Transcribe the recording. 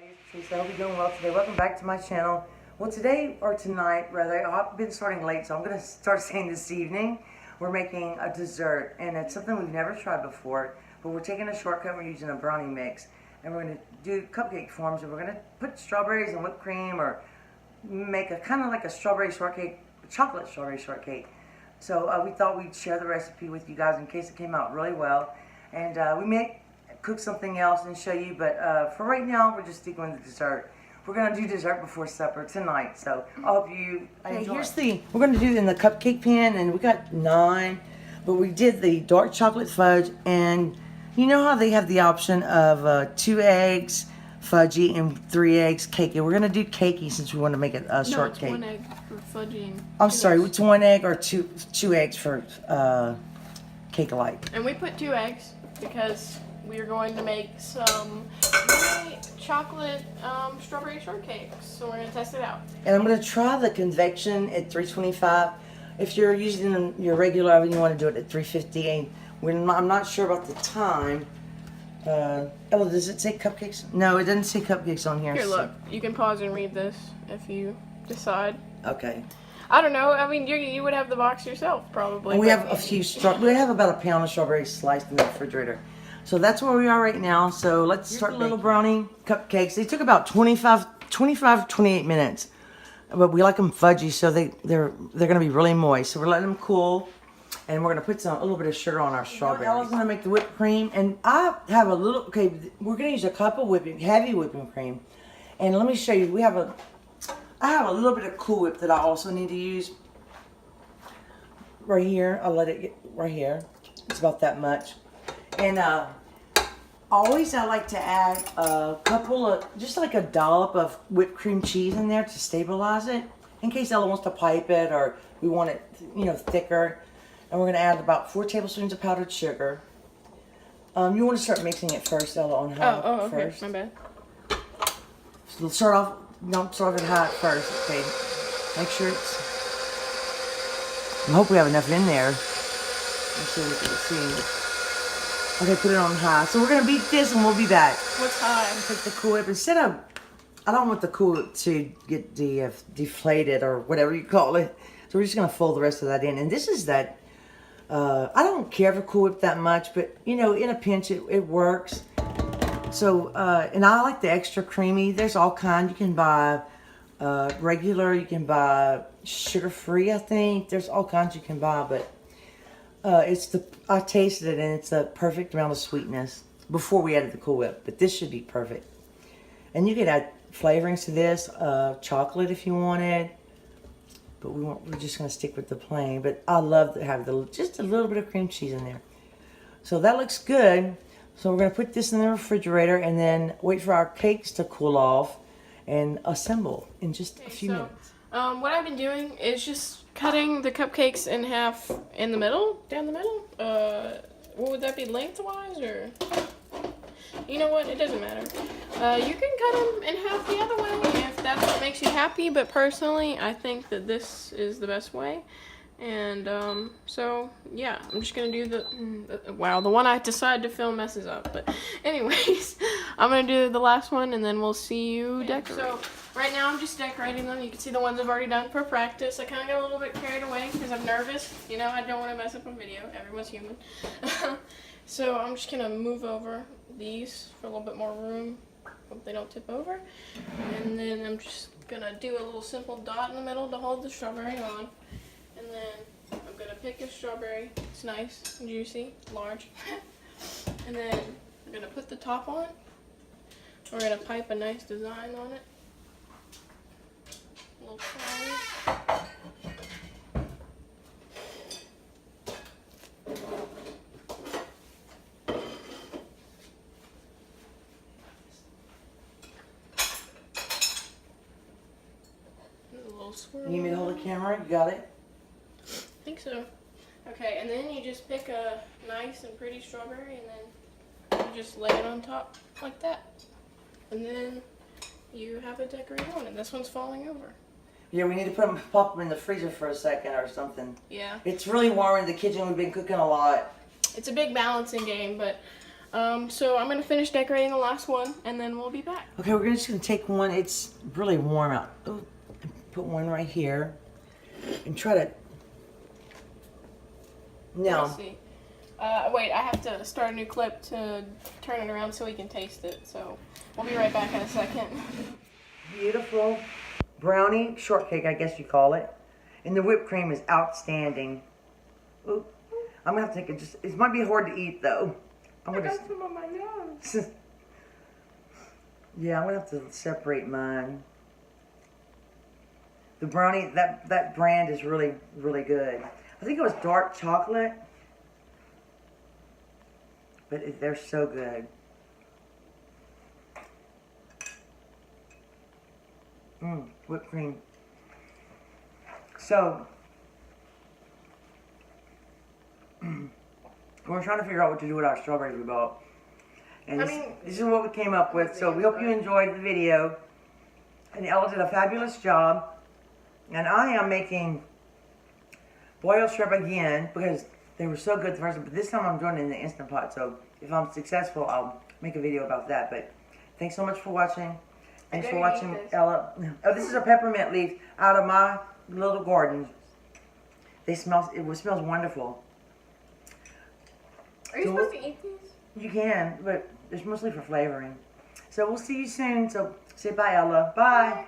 everybody, it's Tressa. I hope you're doing well today. Welcome back to my channel. Well, today, or tonight rather, I've been starting late, so I'm going to start saying this evening, we're making a dessert, and it's something we've never tried before, but we're taking a shortcut. We're using a brownie mix, and we're going to do cupcake forms, and we're going to put strawberries and whipped cream, or make a kind of like a strawberry shortcake, chocolate strawberry shortcake. So we thought we'd share the recipe with you guys in case it came out really well, and we may cook something else and show you, but for right now we're just sticking with the dessert. We're gonna do dessert before supper tonight, so I hope you enjoy. We're gonna do it in the cupcake pan, and we got 9, but we did the dark chocolate fudge, and you know how they have the option of 2 eggs fudgy and 3 eggs cakey. We're gonna do cakey since we want to make it a shortcake. No, it's 1 egg for fudgy. I'm sorry, it's 1 egg or two eggs for cake alike. And we put 2 eggs because we are going to make some mini chocolate strawberry shortcakes. So we're going to test it out. And I'm going to try the convection at 325. If you're using your regular oven, you want to do it at 350. I'm not sure about the time. Oh, does it say cupcakes? No, it doesn't say cupcakes on here. Here, look. You can pause and read this if you decide. Okay. I don't know. I mean, you would have the box yourself, probably. And we have a few we have about a pound of strawberries sliced in the refrigerator. So that's where we are right now. So let's start little brownie cupcakes. They took about 28 minutes. But we like them fudgy, so they're going to be really moist. So we're letting them cool. And we're going to put a little bit of sugar on our strawberries. I was going to make the whipped cream. And I have a little, we're going to use a cup of heavy whipping cream. And let me show you, I have a little bit of Cool Whip that I also need to use. Right here, I'll let it get right here. It's about that much. And always I like to add a couple of, just like a dollop of whipped cream cheese in there to stabilize it. In case Ella wants to pipe it or we want it, thicker. And we're going to add about 4 tablespoons of powdered sugar. You want to start mixing it first, Ella, on high okay, first. my bad. So don't start it high at first, okay? Make sure I hope we have enough in there. Let's see what we can see. Okay, put it on high. So we're going to beat this and we'll be back. What's high? Take the Cool Whip. I don't want the Cool Whip to get deflated or whatever you call it. So we're just going to fold the rest of that in. And this is that, I don't care for Cool Whip that much, but in a pinch it works. So, and I like the extra creamy. There's all kinds. You can buy regular, you can buy sugar-free, I think. There's all kinds you can buy, but I tasted it and it's the perfect amount of sweetness before we added the Cool Whip, but this should be perfect. And you could add flavorings to this, chocolate if you wanted, but we're just going to stick with the plain. But I love to have just a little bit of cream cheese in there. So that looks good. So we're going to put this in the refrigerator and then wait for our cakes to cool off and assemble in just a few minutes. What I've been doing is just cutting the cupcakes in half in the middle, down the middle. What would that be, lengthwise, or? You know what, it doesn't matter. You can cut them in half the other way if that's what makes you happy, but personally, I think that this is the best way. And, so, yeah, I'm just gonna do the one I decided to film messes up, but anyways, I'm gonna do the last one, and then we'll see you decorate. So, right now I'm just decorating them. You can see the ones I've already done for practice. I kind of got a little bit carried away because I'm nervous. I don't want to mess up a video. Everyone's human. So, I'm just gonna move over these for a little bit more room. Hope they don't tip over. And then I'm just gonna do a little simple dot in the middle to hold the strawberry on. And then I'm going to pick a strawberry. It's nice, juicy, large. And then I'm going to put the top on. We're going to pipe a nice design on it. A little flowers. A little swirl. You need me to hold the camera? You got it? I think so. Okay, and then you just pick a nice and pretty strawberry and then you just lay it on top like that. And then you have a decorated one, and this one's falling over. Yeah, we need to pop them in the freezer for a second or something. Yeah. It's really warm in the kitchen. We've been cooking a lot. It's a big balancing game, but So I'm gonna finish decorating the last one, and then we'll be back. Okay, we're just gonna take one. It's really warm out. Ooh, put one right here, and try to. Let No. me see. Wait, I have to start a new clip to turn it around so we can taste it. So we'll be right back in a second. Beautiful brownie shortcake, I guess you call it, and the whipped cream is outstanding. Ooh, I'm gonna have to take it. Just it might be hard to eat though. I'm I gonna. got some on my nose. Yeah, I'm gonna have to separate mine. The brownie, that brand is really, really good. I think it was dark chocolate, but they're so good. Whipped cream. So, we're trying to figure out what to do with our strawberries we bought. And this is what we came up with. So we hope you enjoyed the video. And Ella did a fabulous job. And I am making boiled shrimp again because they were so good the first time. But this time I'm doing it in the Instant Pot. So if I'm successful, I'll make a video about that. But thanks so much for watching. Thanks for watching, Ella. Oh, this is a peppermint leaf out of my little garden. It smells wonderful. Are you supposed to eat these? You can, but it's mostly for flavoring. So we'll see you soon. So say bye, Ella. Bye.